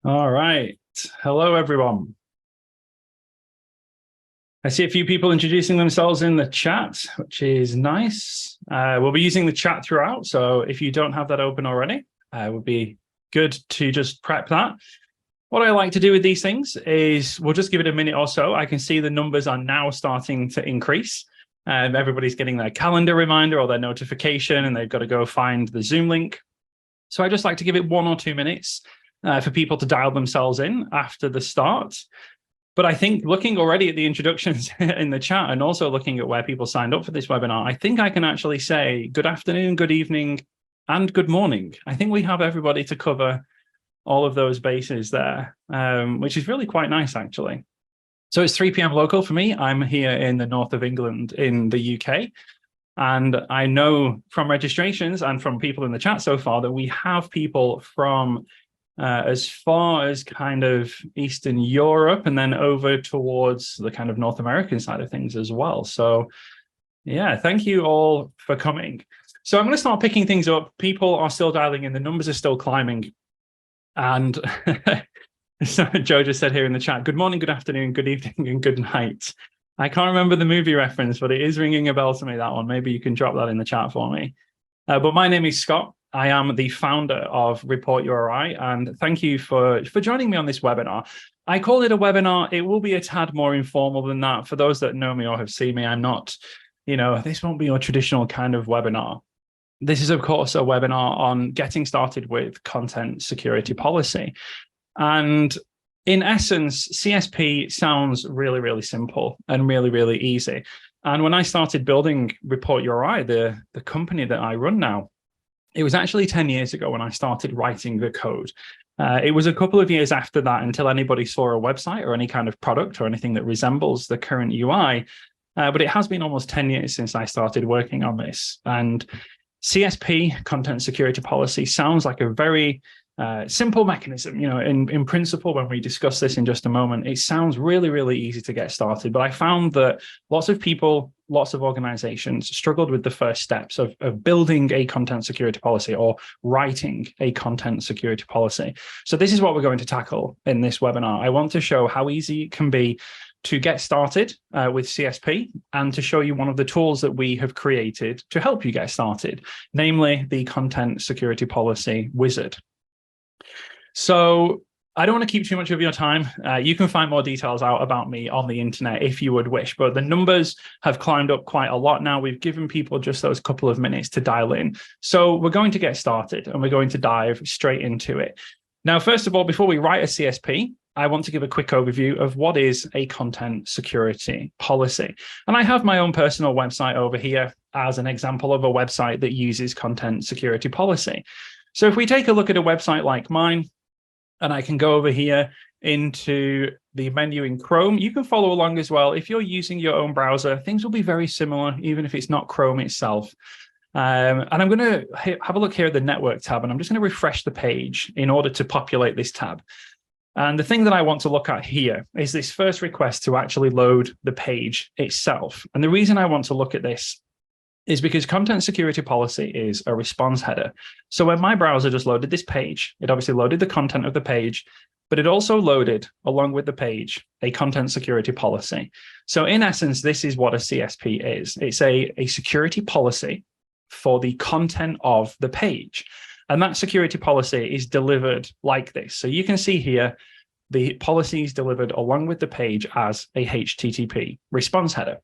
All right. Hello, everyone. I see a few people introducing themselves in the chat, which is nice. We'll be using the chat throughout, so if you don't have that open already, it would be good to just prep that. What I like to do with these things is we'll just give it a minute or so. I can see the numbers are now starting to increase. Everybody's getting their calendar reminder or their notification, and they've got to go find the Zoom link. So I just like to give it 1 or 2 minutes for people to dial themselves in after the start. But I think looking already at the introductions in the chat and also looking at where people signed up for this webinar, I think I can actually say good afternoon, good evening, and good morning. I think we have everybody to cover all of those bases there, which is really quite nice, actually. So it's 3 p.m. local for me. I'm here in the north of England in the UK. And I know from registrations and from people in the chat so far that we have people from as far as kind of Eastern Europe and then over towards the kind of North American side of things as well. So yeah, thank you all for coming. So I'm going to start picking things up. People are still dialing in. The numbers are still climbing. And so Joe just said here in the chat, good morning, good afternoon, good evening, and good night. I can't remember the movie reference, but it is ringing a bell to me, that one. Maybe you can drop that in the chat for me. But my name is Scott. I am the founder of Report URI, and thank you for joining me on this webinar. I call it a webinar. It will be a tad more informal than that. For those that know me or have seen me, I'm not, this won't be your traditional kind of webinar. This is, of course, a webinar on getting started with content security policy. And in essence, CSP sounds really, really simple and really, really easy. And when I started building Report URI, the company that I run now, it was actually 10 years ago when I started writing the code. It was a couple of years after that until anybody saw a website or any kind of product or anything that resembles the current UI. But it has been almost 10 years since I started working on this. And CSP, content security policy, sounds like a very simple mechanism. In principle, when we discuss this in just a moment, it sounds really, really easy to get started. But I found that lots of people, lots of organizations struggled with the first steps of building a content security policy or writing a content security policy. So this is what we're going to tackle in this webinar. I want to show how easy it can be to get started with CSP and to show you one of the tools that we have created to help you get started, namely the Content Security Policy Wizard. So I don't want to keep too much of your time. You can find more details out about me on the internet if you would wish, but the numbers have climbed up quite a lot now. We've given people just those couple of minutes to dial in. So we're going to get started and we're going to dive straight into it. Now, first of all, before we write a CSP, I want to give a quick overview of what is a content security policy. And I have my own personal website over here as an example of a website that uses content security policy. So if we take a look at a website like mine, and I can go over here into the menu in Chrome, you can follow along as well. If you're using your own browser, things will be very similar, even if it's not Chrome itself. And I'm going to have a look here at the network tab, and I'm just going to refresh the page in order to populate this tab. And the thing that I want to look at here is this first request to actually load the page itself. And the reason I want to look at this is because content security policy is a response header. So when my browser just loaded this page, it obviously loaded the content of the page, but it also loaded, along with the page, a content security policy. So in essence, this is what a CSP is. It's a security policy for the content of the page. And that security policy is delivered like this. So you can see here, the policy is delivered along with the page as a HTTP response header.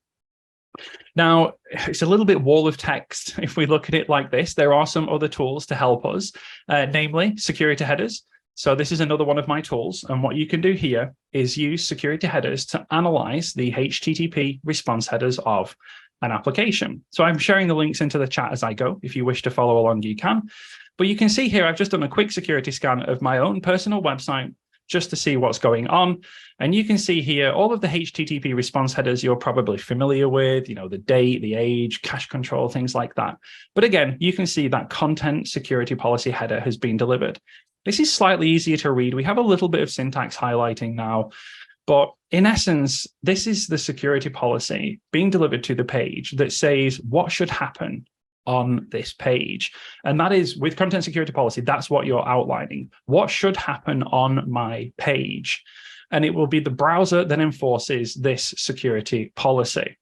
Now, it's a little bit wall of text. If we look at it like this, there are some other tools to help us, namely security headers. So this is another one of my tools. And what you can do here is use security headers to analyze the HTTP response headers of an application. So I'm sharing the links into the chat as I go. If you wish to follow along, you can. But you can see here, I've just done a quick security scan of my own personal website just to see what's going on. And you can see here all of the HTTP response headers you're probably familiar with, the date, the age, cache control, things like that. But again, you can see that content security policy header has been delivered. This is slightly easier to read. We have a little bit of syntax highlighting now, but in essence, this is the security policy being delivered to the page that says what should happen on this page. And that is, with content security policy, that's what you're outlining. What should happen on my page? And it will be the browser that enforces this security policy.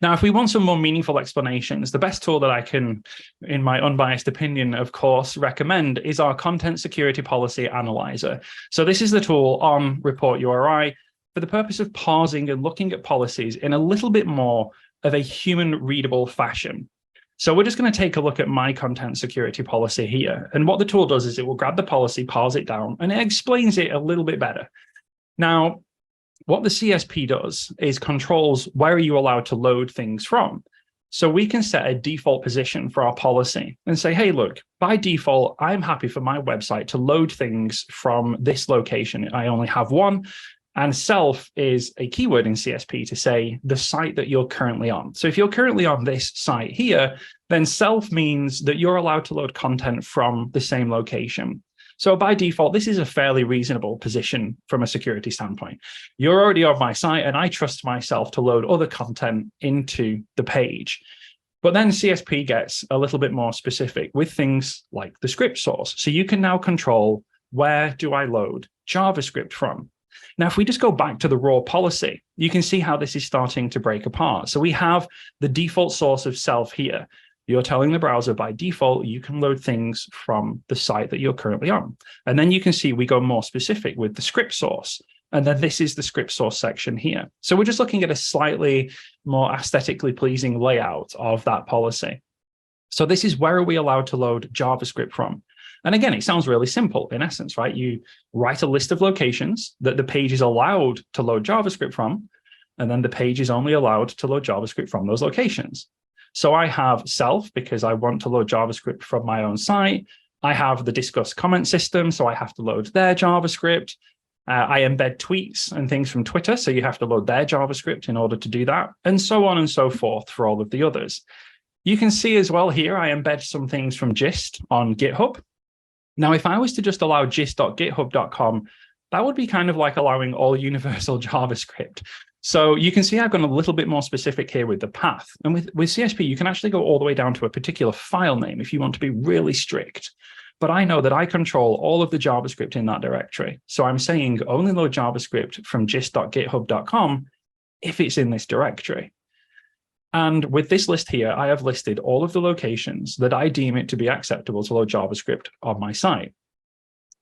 Now, if we want some more meaningful explanations, the best tool that I can, in my unbiased opinion, of course, recommend is our Content Security Policy Analyzer. So this is the tool on Report URI for the purpose of pausing and looking at policies in a little bit more of a human-readable fashion. So we're just going to take a look at my content security policy here. And what the tool does is it will grab the policy, pause it down, and it explains it a little bit better. Now, what the CSP does is controls where are you allowed to load things from. So we can set a default position for our policy and say, hey, look, by default, I'm happy for my website to load things from this location. I only have one. And self is a keyword in CSP to say the site that you're currently on. So if you're currently on this site here, then self means that you're allowed to load content from the same location. So by default, this is a fairly reasonable position from a security standpoint. You're already on my site, and I trust myself to load other content into the page. But then CSP gets a little bit more specific with things like the script source. So you can now control, where do I load JavaScript from? Now, if we just go back to the raw policy, you can see how this is starting to break apart. So we have the default source of self here. You're telling the browser by default, you can load things from the site that you're currently on. And then you can see we go more specific with the script source. And then this is the script source section here. So we're just looking at a slightly more aesthetically pleasing layout of that policy. So this is where are we allowed to load JavaScript from? And again, it sounds really simple in essence, right? You write a list of locations that the page is allowed to load JavaScript from, and then the page is only allowed to load JavaScript from those locations. So I have self because I want to load JavaScript from my own site. I have the Discuss comment system, so I have to load their JavaScript. I embed tweets and things from Twitter, so you have to load their JavaScript in order to do that, and so on and so forth for all of the others. You can see as well here, I embed some things from Gist on GitHub. Now, if I was to just allow gist.github.com, that would be kind of like allowing all universal JavaScript. So you can see I've gone a little bit more specific here with the path. And with CSP, you can actually go all the way down to a particular file name if you want to be really strict. But I know that I control all of the JavaScript in that directory. So I'm saying only load JavaScript from gist.github.com if it's in this directory. And with this list here, I have listed all of the locations that I deem it to be acceptable to load JavaScript on my site.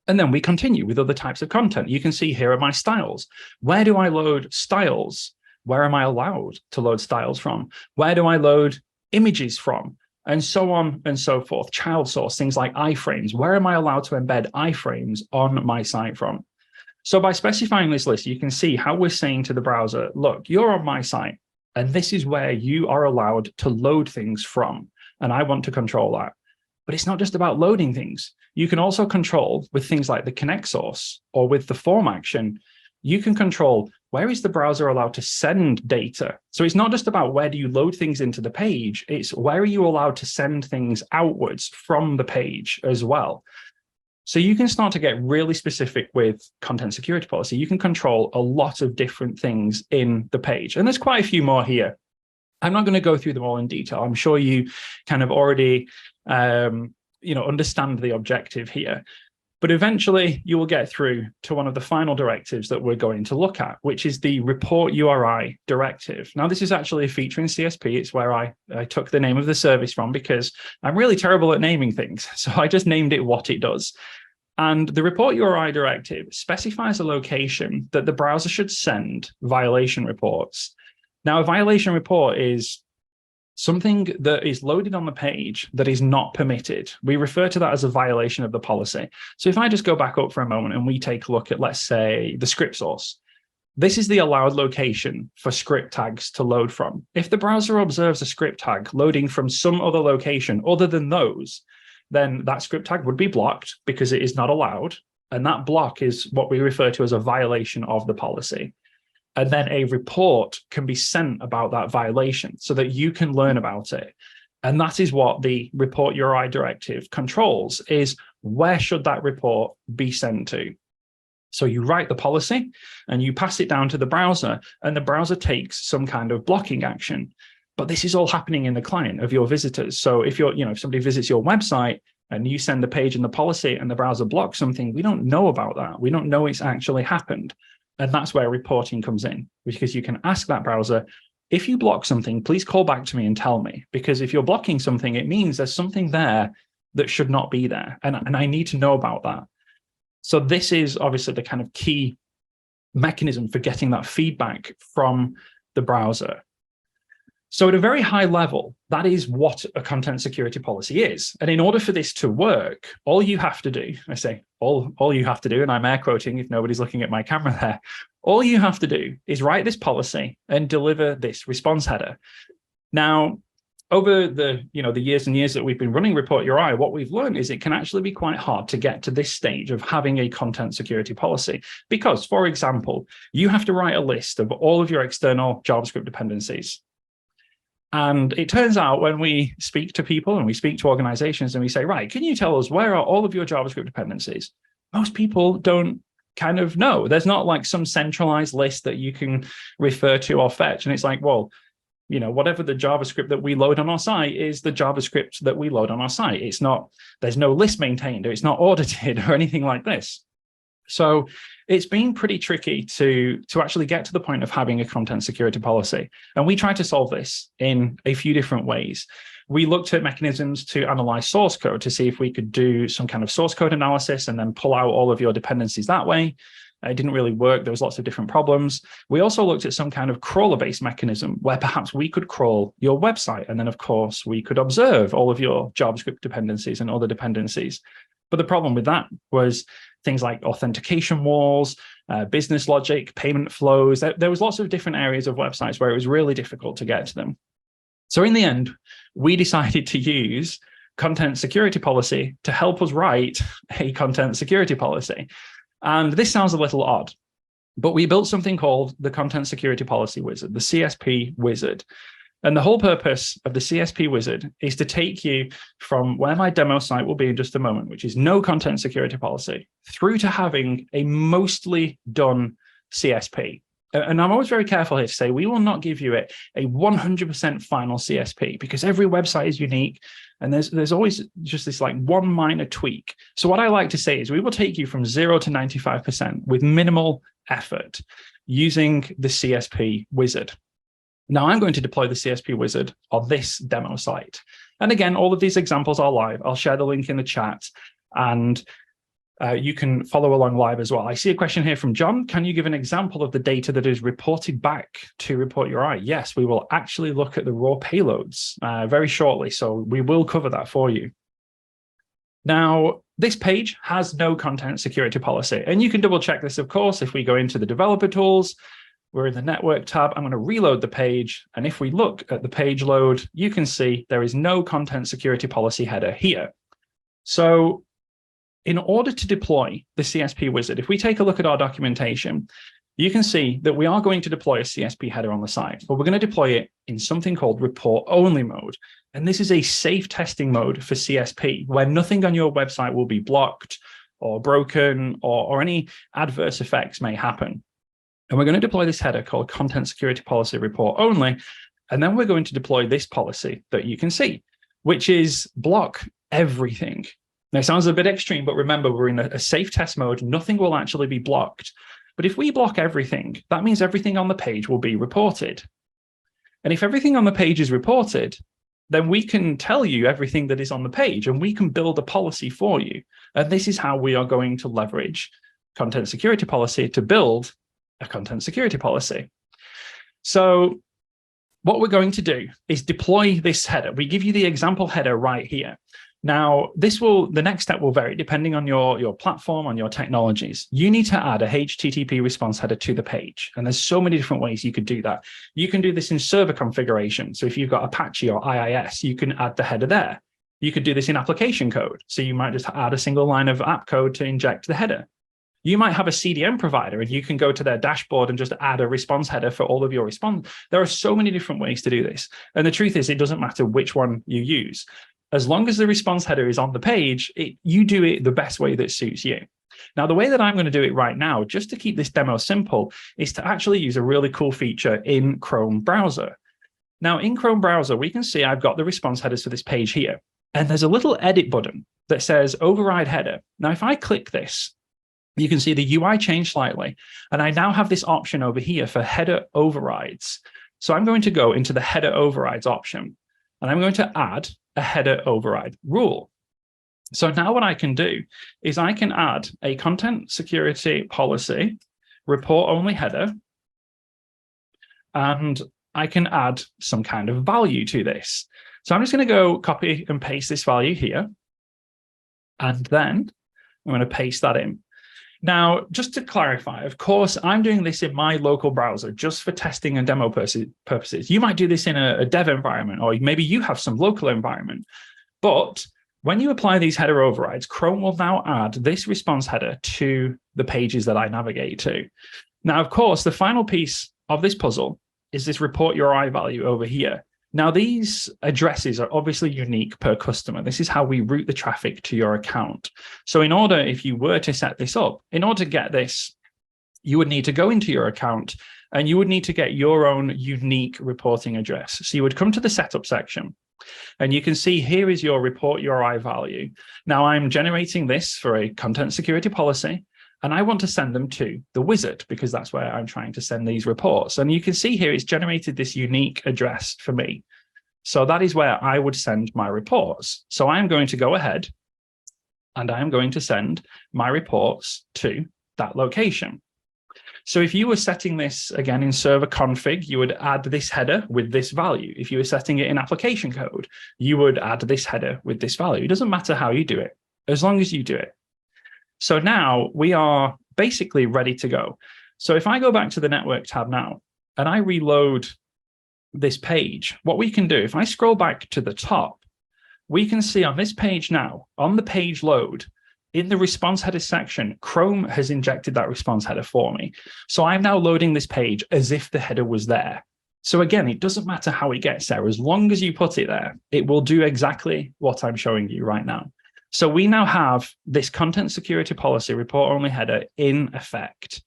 And then we continue with other types of content. You can see here are my styles. Where do I load styles? Where am I allowed to load styles from? Where do I load images from? And so on and so forth. Child source, things like iframes. Where am I allowed to embed iframes on my site from? So by specifying this list, you can see how we're saying to the browser, look, you're on my site, and this is where you are allowed to load things from. And I want to control that. But it's not just about loading things. You can also control with things like the connect source or with the form action, you can control where is the browser allowed to send data. So it's not just about where do you load things into the page, it's where are you allowed to send things outwards from the page as well. So you can start to get really specific with content security policy. You can control a lot of different things in the page. And there's quite a few more here. I'm not going to go through them all in detail. I'm sure you kind of already understand the objective here. But eventually you will get through to one of the final directives that we're going to look at, which is the Report URI directive. Now, this is actually a feature in CSP. It's where I took the name of the service from because I'm really terrible at naming things. So I just named it what it does. And the Report URI directive specifies a location that the browser should send violation reports. Now, a violation report is something that is loaded on the page that is not permitted. We refer to that as a violation of the policy. So if I just go back up for a moment and we take a look at, let's say, the script source, this is the allowed location for script tags to load from. If the browser observes a script tag loading from some other location other than those, then that script tag would be blocked because it is not allowed. And that block is what we refer to as a violation of the policy. And then a report can be sent about that violation so that you can learn about it. And that is what the Report URI directive controls, is where should that report be sent to? So you write the policy and you pass it down to the browser, and the browser takes some kind of blocking action. But this is all happening in the client of your visitors. So if if somebody visits your website and you send the page and the policy and the browser blocks something, we don't know about that. We don't know it's actually happened. And that's where reporting comes in, because you can ask that browser, if you block something, please call back to me and tell me, because if you're blocking something, it means there's something there that should not be there. And I need to know about that. So this is obviously the kind of key mechanism for getting that feedback from the browser. So at a very high level, that is what a content security policy is. And in order for this to work, all you have to do, I say all you have to do, and I'm air quoting if nobody's looking at my camera there, all you have to do is write this policy and deliver this response header. Now, over the years and years that we've been running Report URI, what we've learned is it can actually be quite hard to get to this stage of having a content security policy. Because, for example, you have to write a list of all of your external JavaScript dependencies. And it turns out when we speak to people and we speak to organizations and we say, right, can you tell us where are all of your JavaScript dependencies? Most people don't kind of know. There's not like some centralized list that you can refer to or fetch. And it's like, well, whatever the JavaScript that we load on our site is the JavaScript that we load on our site. It's not, there's no list maintained, or it's not audited or anything like this. So it's been pretty tricky to actually get to the point of having a content security policy. And we tried to solve this in a few different ways. We looked at mechanisms to analyze source code to see if we could do some kind of source code analysis and then pull out all of your dependencies that way. It didn't really work. There was lots of different problems. We also looked at some kind of crawler-based mechanism where perhaps we could crawl your website. And then, of course, we could observe all of your JavaScript dependencies and other dependencies. But the problem with that was things like authentication walls, business logic, payment flows. There was lots of different areas of websites where it was really difficult to get to them. So in the end, we decided to use content security policy to help us write a content security policy. And this sounds a little odd, but we built something called the Content Security Policy Wizard, the CSP Wizard. And the whole purpose of the CSP Wizard is to take you from where my demo site will be in just a moment, which is no content security policy, through to having a mostly done CSP. And I'm always very careful here to say we will not give you a 100% final CSP, because every website is unique and there's always just this like one minor tweak. So what I like to say is we will take you from 0 to 95% with minimal effort using the CSP Wizard. Now I'm going to deploy the CSP Wizard on this demo site. And again, all of these examples are live. I'll share the link in the chat and you can follow along live as well. I see a question here from John. Can you give an example of the data that is reported back to Report URI? Yes, we will actually look at the raw payloads very shortly. So we will cover that for you. Now, this page has no content security policy. And you can double check this, of course, if we go into the developer tools. We're in the network tab. I'm going to reload the page. And if we look at the page load, you can see there is no content security policy header here. So in order to deploy the CSP Wizard, if we take a look at our documentation, you can see that we are going to deploy a CSP header on the site, but we're going to deploy it in something called report only mode. And this is a safe testing mode for CSP, where nothing on your website will be blocked or broken or any adverse effects may happen. And we're going to deploy this header called Content Security Policy Report Only. And then we're going to deploy this policy that you can see, which is block everything. Now, it sounds a bit extreme, but remember, we're in a safe test mode. Nothing will actually be blocked. But if we block everything, that means everything on the page will be reported. And if everything on the page is reported, then we can tell you everything that is on the page and we can build a policy for you. And this is how we are going to leverage content security policy to build a content security policy. So what we're going to do is deploy this header. We give you the example header right here. Now, the next step will vary depending on your platform, on your technologies. You need to add a HTTP response header to the page. And there's so many different ways you could do that. You can do this in server configuration. So if you've got Apache or IIS, you can add the header there. You could do this in application code. So you might just add a single line of app code to inject the header. You might have a CDN provider and you can go to their dashboard and just add a response header for all of your response. There are so many different ways to do this. And the truth is, it doesn't matter which one you use. As long as the response header is on the page, you do it the best way that suits you. Now, the way that I'm going to do it right now, just to keep this demo simple, is to actually use a really cool feature in Chrome browser. Now in Chrome browser, we can see I've got the response headers for this page here. And there's a little edit button that says override header. Now, if I click this, you can see the UI changed slightly. And I now have this option over here for header overrides. So I'm going to go into the header overrides option, and I'm going to add a header override rule. So now what I can do is I can add a content security policy report only header, and I can add some kind of value to this. So I'm just going to go copy and paste this value here. And then I'm going to paste that in. Now, just to clarify, of course, I'm doing this in my local browser just for testing and demo purposes. You might do this in a dev environment, or maybe you have some local environment. But when you apply these header overrides, Chrome will now add this response header to the pages that I navigate to. Now, of course, the final piece of this puzzle is this report URI value over here. Now, these addresses are obviously unique per customer. This is how we route the traffic to your account. So in order, if you were to set this up, in order to get this, you would need to go into your account and you would need to get your own unique reporting address. So you would come to the setup section and you can see here is your report URI value. Now I'm generating this for a content security policy, and I want to send them to the wizard because that's where I'm trying to send these reports. And you can see here it's generated this unique address for me. So that is where I would send my reports. So I'm going to go ahead and I'm going to send my reports to that location. So if you were setting this again in server config, you would add this header with this value. If you were setting it in application code, you would add this header with this value. It doesn't matter how you do it, as long as you do it. So now we are basically ready to go. So if I go back to the network tab now and I reload this page, what we can do, if I scroll back to the top, we can see on this page now, on the page load, in the response header section, Chrome has injected that response header for me. So I'm now loading this page as if the header was there. So again, it doesn't matter how it gets there. As long as you put it there, it will do exactly what I'm showing you right now. So we now have this content security policy report only header in effect.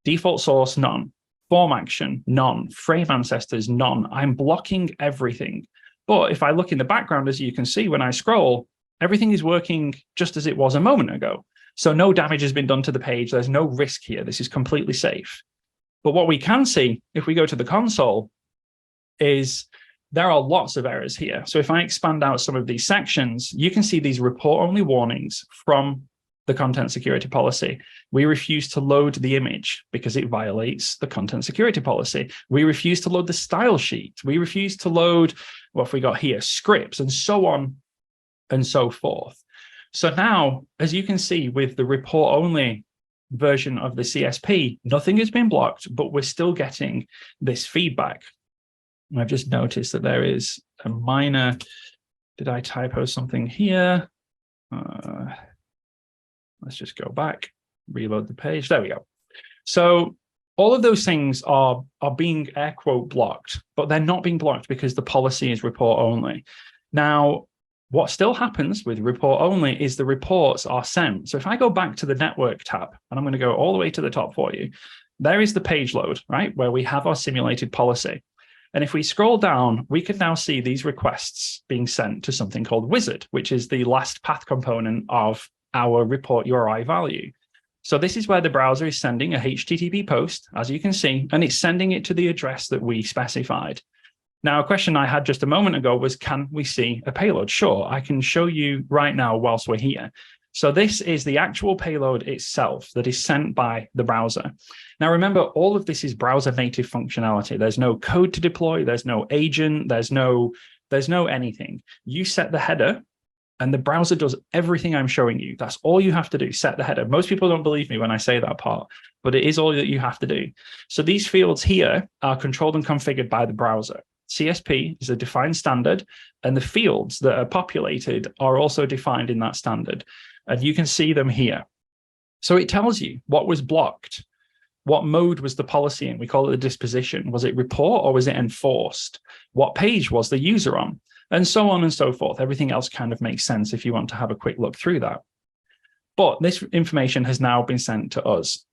Default source, none. Form action, none. Frame ancestors, none. I'm blocking everything. But if I look in the background, as you can see, when I scroll, everything is working just as it was a moment ago. So no damage has been done to the page. There's no risk here. This is completely safe. But what we can see, if we go to the console, is there are lots of errors here. So if I expand out some of these sections, you can see these report-only warnings from the content security policy. We refuse to load the image because it violates the content security policy. We refuse to load the style sheet. We refuse to load, what have we got here, scripts, and so on and so forth. So now, as you can see with the report-only version of the CSP, nothing has been blocked, but we're still getting this feedback. I've just noticed that there is a minor, did I typo something here? Let's just go back, reload the page. There we go. So all of those things are being air quote blocked, but they're not being blocked because the policy is report only. Now, what still happens with report only is the reports are sent. So if I go back to the network tab, and I'm going to go all the way to the top for you, there is the page load, right, where we have our simulated policy. And if we scroll down, we can now see these requests being sent to something called Wizard, which is the last path component of our report URI value. So this is where the browser is sending a HTTP post, as you can see, and it's sending it to the address that we specified. Now, a question I had just a moment ago was, can we see a payload? Sure, I can show you right now whilst we're here. So this is the actual payload itself that is sent by the browser. Now, remember, all of this is browser native functionality. There's no code to deploy. There's no agent. There's no anything. You set the header and the browser does everything I'm showing you. That's all you have to do, set the header. Most people don't believe me when I say that part, but it is all that you have to do. So these fields here are controlled and configured by the browser. CSP is a defined standard, and the fields that are populated are also defined in that standard. And you can see them here. So it tells you what was blocked, what mode was the policy in. We call it the disposition. Was it report or was it enforced? What page was the user on? And so on and so forth. Everything else kind of makes sense if you want to have a quick look through that. But this information has now been sent to us.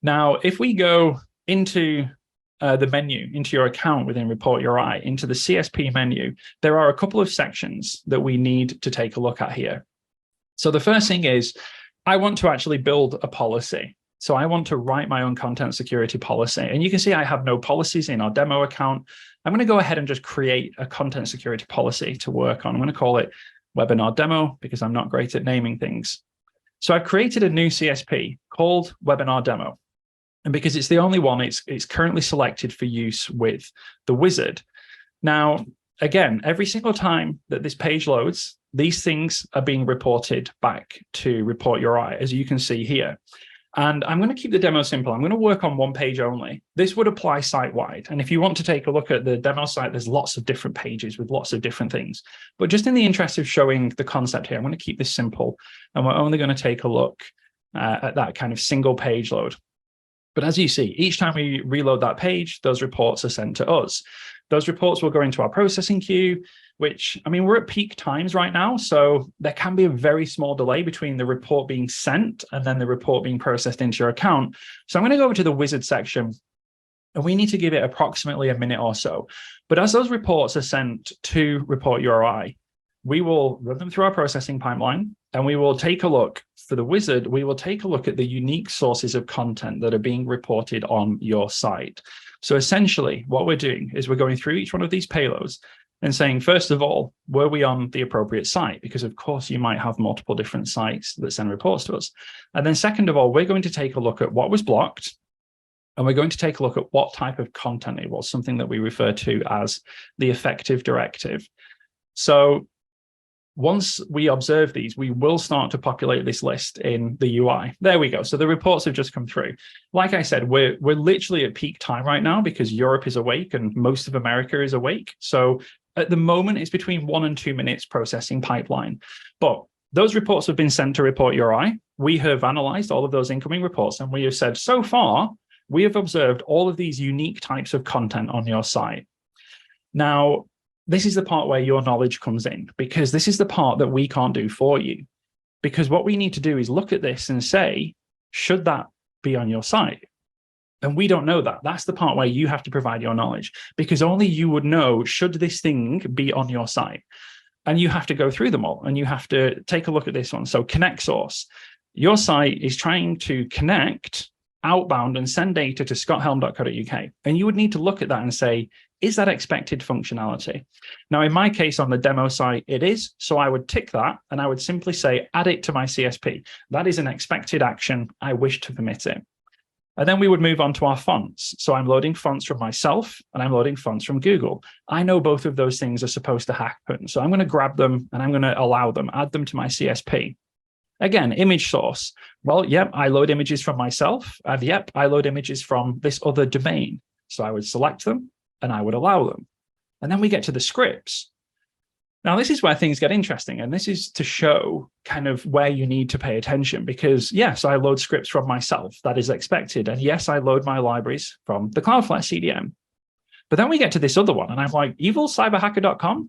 Now, if we go into the menu into your account within Report URI, into the CSP menu, there are a couple of sections that we need to take a look at here. So the first thing is, I want to actually build a policy. So I want to write my own content security policy. And you can see I have no policies in our demo account. I'm going to go ahead and just create a content security policy to work on. I'm going to call it webinar demo because I'm not great at naming things. So I've created a new CSP called webinar demo. And because it's the only one, it's currently selected for use with the wizard. Now, again, every single time that this page loads, these things are being reported back to Report URI, as you can see here. And I'm going to keep the demo simple. I'm going to work on one page only. This would apply site-wide. And if you want to take a look at the demo site, there's lots of different pages with lots of different things. But just in the interest of showing the concept here, I'm going to keep this simple. And we're only going to take a look at that kind of single page load. But as you see, each time we reload that page, those reports are sent to us. Those reports will go into our processing queue, which, I mean, we're at peak times right now, so there can be a very small delay between the report being sent and then the report being processed into your account. So I'm going to go over to the wizard section, and we need to give it approximately a minute or so. But as those reports are sent to Report URI, we will run them through our processing pipeline, and we will take a look. For the wizard, we will take a look at the unique sources of content that are being reported on your site. So essentially, what we're doing is we're going through each one of these payloads and saying, first of all, were we on the appropriate site? Because of course you might have multiple different sites that send reports to us. And then second of all, we're going to take a look at what was blocked, and we're going to take a look at what type of content it was, something that we refer to as the effective directive. So once we observe these, we will start to populate this list in the UI. There we go. So the reports have just come through. Like I said, we're literally at peak time right now because Europe is awake and most of America is awake. So at the moment, it's between 1 and 2 minutes processing pipeline. But those reports have been sent to Report URI. We have analyzed all of those incoming reports, and we have said, so far, we have observed all of these unique types of content on your site. Now, this is the part where your knowledge comes in, because this is the part that we can't do for you. Because what we need to do is look at this and say, should that be on your site? And we don't know that. That's the part where you have to provide your knowledge, because only you would know, should this thing be on your site? And you have to go through them all, and you have to take a look at this one. So connect source. Your site is trying to connect outbound and send data to scotthelme.co.uk. And you would need to look at that and say, is that expected functionality? Now, in my case on the demo site, it is. So I would tick that, and I would simply say, add it to my CSP. That is an expected action. I wish to permit it. And then we would move on to our fonts. So I'm loading fonts from myself, and I'm loading fonts from Google. I know both of those things are supposed to happen. So I'm going to grab them, and I'm going to allow them, add them to my CSP. Again, image source. Well, yep, I load images from myself, and yep, I load images from this other domain. So I would select them, and I would allow them. And then we get to the scripts. Now, this is where things get interesting, and this is to show kind of where you need to pay attention, because yes, I load scripts from myself. That is expected. And yes, I load my libraries from the Cloudflare CDN. But then we get to this other one, and I'm like, evilcyberhacker.com?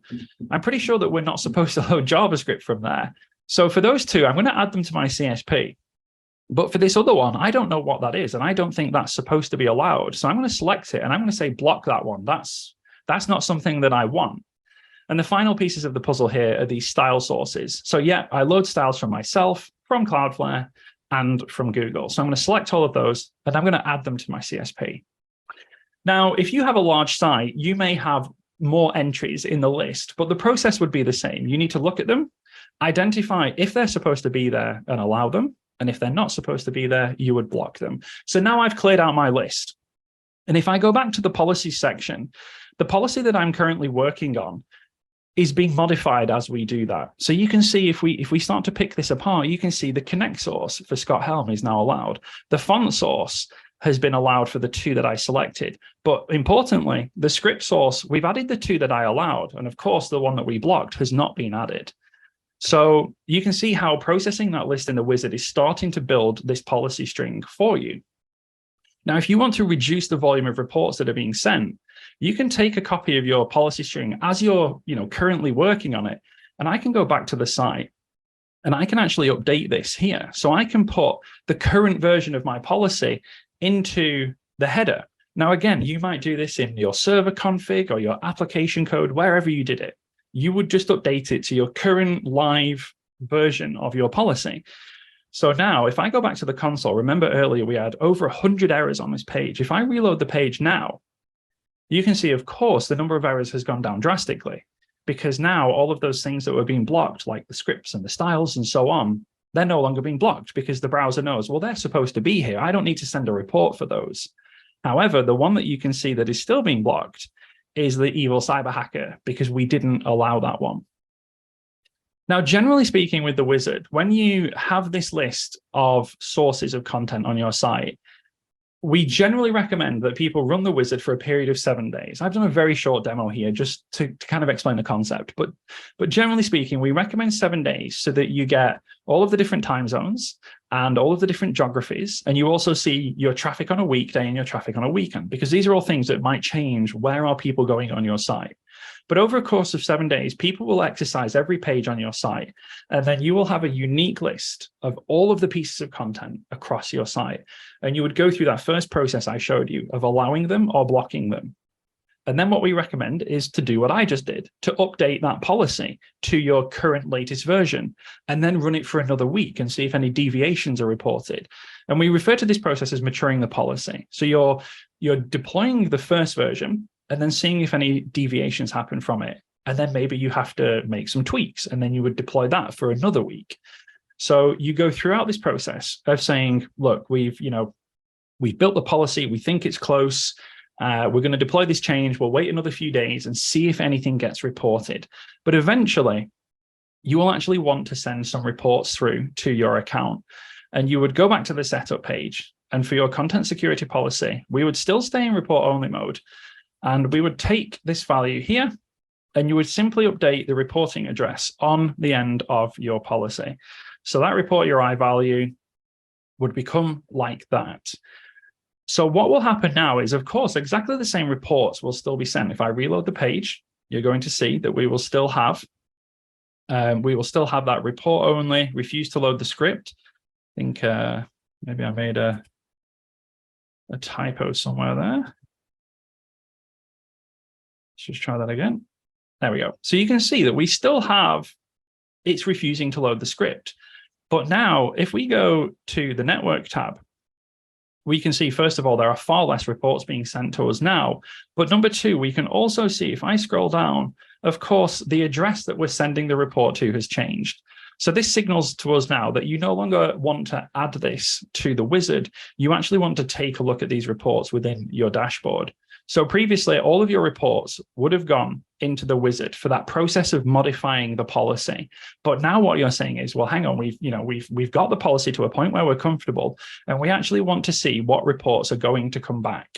I'm pretty sure that we're not supposed to load JavaScript from there. So for those two, I'm going to add them to my CSP. But for this other one, I don't know what that is, and I don't think that's supposed to be allowed. So I'm going to select it, and I'm going to say block that one. That's not something that I want. And the final pieces of the puzzle here are these style sources. So yeah, I load styles from myself, from Cloudflare, and from Google. So I'm going to select all of those, and I'm going to add them to my CSP. Now, if you have a large site, you may have more entries in the list, but the process would be the same. You need to look at them, identify if they're supposed to be there and allow them. And if they're not supposed to be there, you would block them. So now I've cleared out my list. And if I go back to the policy section, the policy that I'm currently working on is being modified as we do that. So you can see if we start to pick this apart, you can see the connect source for Scott Helme is now allowed. The font source has been allowed for the two that I selected. But importantly, the script source, we've added the two that I allowed. And of course, the one that we blocked has not been added. So you can see how processing that list in the wizard is starting to build this policy string for you. Now, if you want to reduce the volume of reports that are being sent, you can take a copy of your policy string as you're currently working on it. And I can go back to the site and I can actually update this here. So I can put the current version of my policy into the header. Now, again, you might do this in your server config or your application code, wherever you did it. You would just update it to your current live version of your policy. So now, if I go back to the console, remember earlier we had over 100 errors on this page. If I reload the page now, you can see, of course, the number of errors has gone down drastically, because now all of those things that were being blocked, like the scripts and the styles and so on, they're no longer being blocked because the browser knows, well, they're supposed to be here. I don't need to send a report for those. However, the one that you can see that is still being blocked is the evil cyber hacker, because we didn't allow that one. Now, generally speaking, with the wizard, when you have this list of sources of content on your site, we generally recommend that people run the wizard for a period of 7 days. I've done a very short demo here just to kind of explain the concept, but generally speaking, we recommend 7 days so that you get all of the different time zones and all of the different geographies, and you also see your traffic on a weekday and your traffic on a weekend, because these are all things that might change. Where are people going on your site? But over a course of 7 days, people will exercise every page on your site, and then you will have a unique list of all of the pieces of content across your site. And you would go through that first process I showed you of allowing them or blocking them. And then what we recommend is to do what I just did, to update that policy to your current latest version, and then run it for another week and see if any deviations are reported. And we refer to this process as maturing the policy. So you're deploying the first version and then seeing if any deviations happen from it. And then maybe you have to make some tweaks, and then you would deploy that for another week. So you go throughout this process of saying, look, we've built the policy, we think it's close, we're going to deploy this change, we'll wait another few days and see if anything gets reported. But eventually, you will actually want to send some reports through to your account. And you would go back to the setup page, and for your content security policy, we would still stay in report only mode. And we would take this value here, and you would simply update the reporting address on the end of your policy. So that report URI value would become like that. So what will happen now is, of course, exactly the same reports will still be sent. If I reload the page, you're going to see that we will still have that report only, refuse to load the script. I think maybe I made a typo somewhere there. Let's just try that again. There we go. So you can see that we still have, it's refusing to load the script. But now if we go to the network tab, we can see, first of all, there are far less reports being sent to us now. But number two, we can also see, if I scroll down, of course, the address that we're sending the report to has changed. So this signals to us now that you no longer want to add this to the wizard. You actually want to take a look at these reports within your dashboard. So previously, all of your reports would have gone into the wizard for that process of modifying the policy. But now what you're saying is, well, hang on, we've got the policy to a point where we're comfortable, and we actually want to see what reports are going to come back.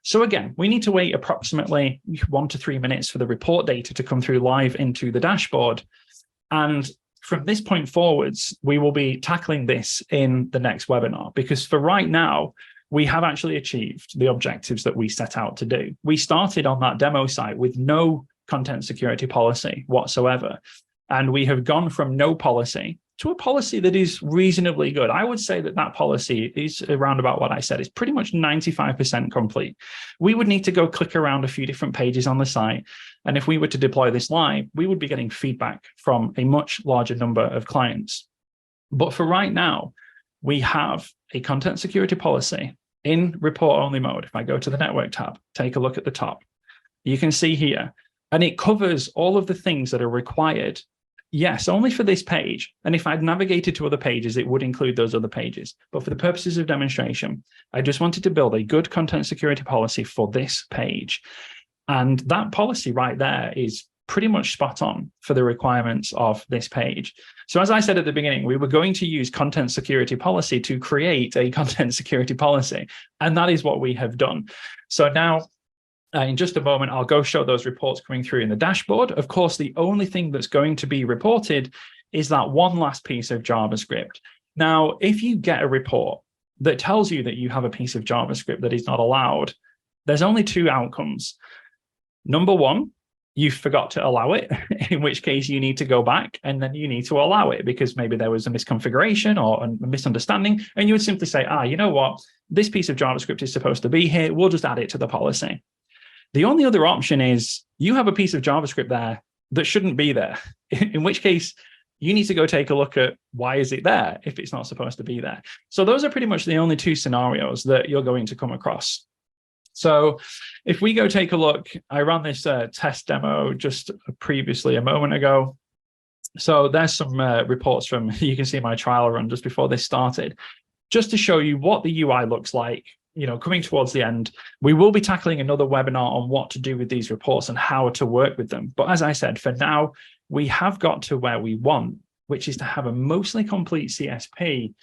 So again, we need to wait approximately 1 to 3 minutes for the report data to come through live into the dashboard. And from this point forwards, we will be tackling this in the next webinar, because for right now, we have actually achieved the objectives that we set out to do. We started on that demo site with no content security policy whatsoever. And we have gone from no policy to a policy that is reasonably good. I would say that that policy is around about what I said. It's pretty much 95% complete. We would need to go click around a few different pages on the site. And if we were to deploy this live, we would be getting feedback from a much larger number of clients. But for right now, we have a content security policy in report only mode. If I go to the network tab, take a look at the top, you can see here, and it covers all of the things that are required. Yes, only for this page. And if I'd navigated to other pages, it would include those other pages. But for the purposes of demonstration, I just wanted to build a good content security policy for this page. And that policy right there is pretty much spot on for the requirements of this page. So as I said at the beginning, we were going to use content security policy to create a content security policy. And that is what we have done. So now, in just a moment, I'll go show those reports coming through in the dashboard. Of course, the only thing that's going to be reported is that one last piece of JavaScript. Now, if you get a report that tells you that you have a piece of JavaScript that is not allowed, there's only two outcomes. Number one, you forgot to allow it, in which case you need to go back and then you need to allow it because maybe there was a misconfiguration or a misunderstanding. And you would simply say, you know what, this piece of JavaScript is supposed to be here. We'll just add it to the policy. The only other option is you have a piece of JavaScript there that shouldn't be there, in which case you need to go take a look at why is it there if it's not supposed to be there. So those are pretty much the only two scenarios that you're going to come across. So if we go take a look, I ran this test demo just previously a moment ago. So there's some reports from, you can see my trial run just before this started, just to show you what the UI looks like, coming towards the end. We will be tackling another webinar on what to do with these reports and how to work with them. But as I said, for now, we have got to where we want, which is to have a mostly complete CSP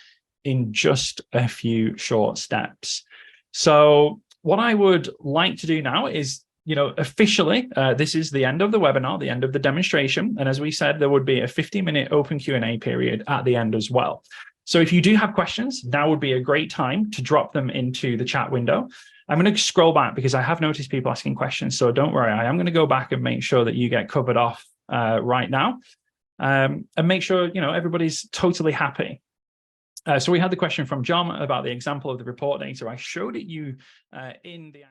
in just a few short steps. So what I would like to do now is, officially, this is the end of the webinar, the end of the demonstration. And as we said, there would be a 50-minute open Q&A period at the end as well. So if you do have questions, now would be a great time to drop them into the chat window. I'm going to scroll back because I have noticed people asking questions. So don't worry, I am going to go back and make sure that you get covered off right now, and make sure, everybody's totally happy. So we had the question from John about the example of the report data. I showed it you in the